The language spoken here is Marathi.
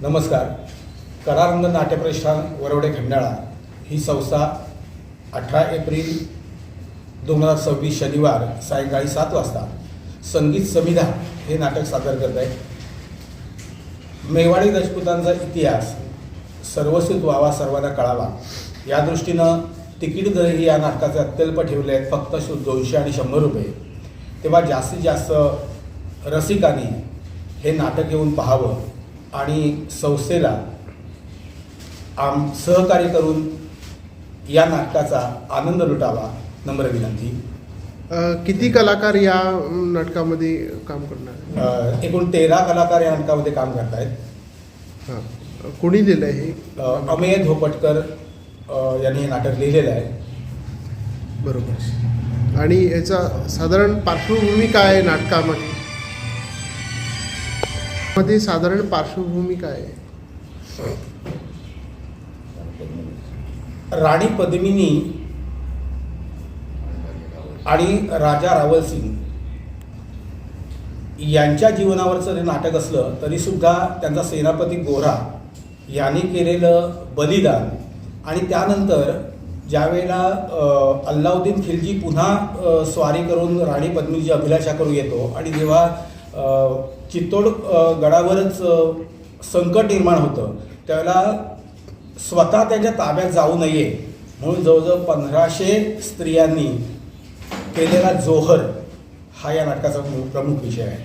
नमस्कार. कलारंग नाट्यप्रतिष्ठान वरवडे खंडाळा ही संस्था 18 एप्रिल 2026 शनिवार सायंकाळी 7 वाजता संगीत समिधा हे नाटक सादर करत आहे. मेवाडी राजपुतांचा इतिहास सर्वस्वीत व्हावा, सर्वांना कळावा या दृष्टीनं तिकीट दरही या नाटकाचे अत्यल्प ठेवले आहेत, फक्त 200 आणि 100 रुपये. तेव्हा जास्तीत जास्त रसिकांनी हे नाटक येऊन पाहावं आणि संस्थेला सहकार्य करून या नाटकाचा आनंद लुटावा, नम्र विनंती. किती कलाकार या नाटकामध्ये काम करणार? एकूण 13 कलाकार या नाटकामध्ये काम करत आहेत. हां, कोणी लिहिलं आहे हे? अमेय धोपटकर यांनी हे नाटक लिहिलेलं आहे. बरोबर. आणि याचा साधारण पार्श्वभूमी काय आहे नाटकामध्ये? मध्ये साधारण पार्श्वभूमी काय आहे? राणी पद्मिनी आणि राजा रावल सिंग यांच्या जीवनावरचं हे नाटक असलं तरीसुद्धा त्यांचा सेनापती गोरा यांनी केलेलं बलिदान आणि त्यानंतर ज्यावेळेला अल्लाउद्दीन खिलजी पुन्हा स्वारी करून राणी पद्मिनीची अभिलाषा करू येतो आणि जेव्हा चित्तोड गडावरच संकट निर्माण होतं त्यावेळेला स्वतः त्यांच्या ताब्यात जाऊ नये म्हणून जवळजवळ 1500 स्त्रियांनी केलेला जोहर हा या नाटकाचा प्रमुख विषय आहे.